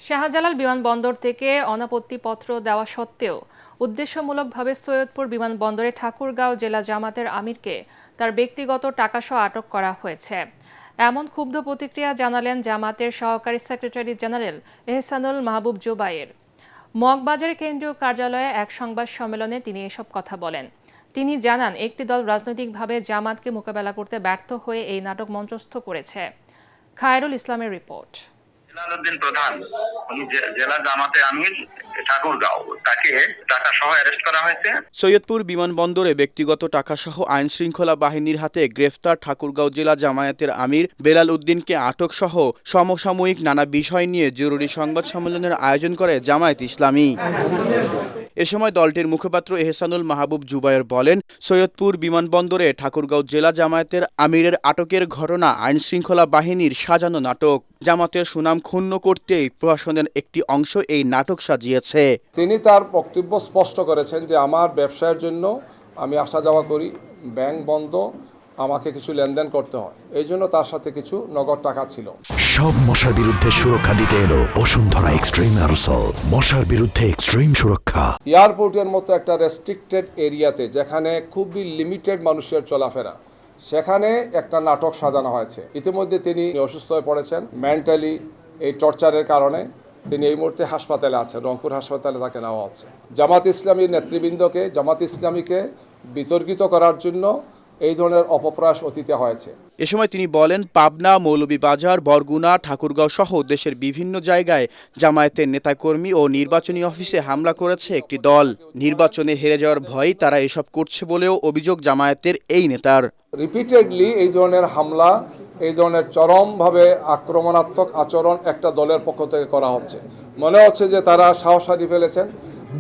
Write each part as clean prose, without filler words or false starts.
শাহজালাল বিমানবন্দর থেকে অনাপত্তিপত্র দেওয়া সত্ত্বেও উদ্দেশ্যমূলকভাবে সৈয়দপুর বিমানবন্দরে ঠাকুরগাঁও জেলা জামাতের আমিরকে তার ব্যক্তিগত টাকাসহ আটক করা হয়েছে। এমন ক্ষুব্ধ প্রতিক্রিয়া জানালেন জামাতের সহকারী সেক্রেটারি জেনারেল এহসানুল মাহবুব জুবায়ের। মগবাজার কেন্দ্রীয় কার্যালয়ে এক সংবাদ সম্মেলনে তিনি এসব কথা বলেন। তিনি জানান, একটি দল রাজনৈতিকভাবে জামাতকে মোকাবেলা করতে ব্যর্থ হয়ে এই নাটক মঞ্চস্থ করেছে। খায়রুল ইসলামের রিপোর্ট। জেলালউদ্দিন প্রধান উনি জেলা জামাতে আমির ঠাকুরগাঁও, তাকে টাকা সহ অ্যারেস্ট করা হয়েছে। সৈয়দপুর বিমানবন্দরে ব্যক্তিগত টাকাসহ আইন শৃঙ্খলা বাহিনীর হাতে গ্রেফতার ঠাকুরগাঁও জেলা জামায়াতের আমির বেলাল উদ্দিনকে আটক সহ সমসাময়িক নানা বিষয় নিয়ে জরুরি সংবাদ সম্মেলনের আয়োজন করে জামায়াত ইসলামী। এ সময় দলটির মুখপাত্র এহসানুল মাহবুব জুবায়ের বলেন, সৈয়দপুর বিমানবন্দরে ঠাকুরগাঁও জেলা জামায়াতের আমিরের আটকের ঘটনা আইন শৃঙ্খলা বাহিনীর সাজানো নাটক। জামাতের সুনাম ক্ষুণ্ণ করতেই প্রশাসনের একটি অংশ এই নাটক সাজিয়েছে। তিনি তার বক্তব্য স্পষ্ট করেছেন যে আমার ব্যবসায়ের জন্য আমি আসা যাওয়া করি, ব্যাংক বন্ধ, আমাকে কিছু লেনদেন করতে হয়, এই জন্য তার সাথে কিছু নগদ টাকা ছিল। সব মশার বিরুদ্ধে সুরক্ষা দিতে এলো বসুন্ধরা এক্সট্রিম অ্যারোসল, মশার বিরুদ্ধে এক্সট্রিম সুরক্ষা। এয়ারপোর্টের মতো একটা রেস্ট্রিক্টেড এরিয়াতে, যেখানে খুবই লিমিটেড মানুষের চলাফেরা, সেখানে একটা নাটক সাজানো হয়েছে। ইতিমধ্যে তিনি অসুস্থ হয়ে পড়েছেন মেন্টালি, এই টর্চারের কারণে তিনি এই মুহূর্তে হাসপাতালে আছেন, রংপুর হাসপাতালে তাকে নেওয়া হচ্ছে। জামাত ইসলামীর নেতৃবৃন্দকে, জামাত ইসলামীকে বিতর্কিত করার জন্য এই ধরনের অপপ্রয়াস অতীতে হয়েছে। এ সময় তিনি বলেন, পাবনা, মৌলভীবাজার, বরগুনা, ঠাকুরগাঁও সহ দেশের বিভিন্ন জায়গায় জামায়াতের নেতাকর্মী ও নির্বাচনী অফিসে হামলা করেছে একটি দল। নির্বাচনে হেরে যাওয়ার ভয়ে তারা এসব করছে বলেও অভিযোগ জামায়াতের এই নেতার। রিপিটেডলি এই ধরনের হামলা, এই ধরনের চরমভাবে আক্রমণাত্মক আচরণ একটা দলের পক্ষ থেকে করা হচ্ছে। মনে হচ্ছে যে তারা সাহস হারিয়ে ফেলেছেন,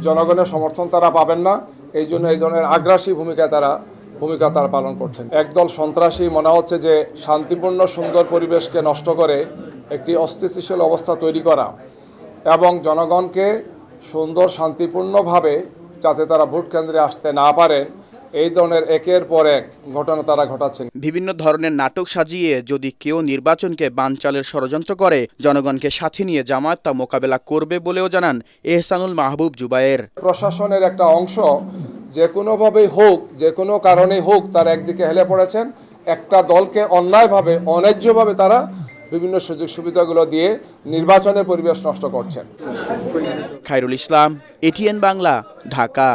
জনগণের সমর্থন তারা পাবেন না, এই জন্য এই ধরনের আগ্রাসী ভূমিকা তারা পালন করছেন। একদল সন্ত্রাসী মনে হচ্ছে যে শান্তিপূর্ণ সুন্দর পরিবেশকে নষ্ট করে একটি অস্থিতিশীল অবস্থা তৈরি করা এবং জনগণকে সুন্দর শান্তিপূর্ণভাবে যাতে তারা ভোট কেন্দ্রে আসতে না পারেন, এই ধরনের একের পর এক ঘটনা তারা ঘটাচ্ছেন। বিভিন্ন ধরনের নাটক সাজিয়ে যদি কেউ নির্বাচনকে বানচালের ষড়যন্ত্র করে, জনগণকে সাথে নিয়ে জামায়াত তা মোকাবেলা করবে বলেও জানান এহসানুল মাহবুব জুবায়ের। প্রশাসনের একটা অংশ যে কোনোভাবেই হোক, যে কোনো কারণেই হোক, তারা একদিকে হেলে পড়েছেন। একটা দলকে অন্যায়ভাবে, অন্যায্যভাবে তারা বিভিন্ন সুযোগ সুবিধাগুলো দিয়ে নির্বাচনের পরিবেশ নষ্ট করছেন। খায়রুল ইসলাম, এটিএন বাংলা, ঢাকা।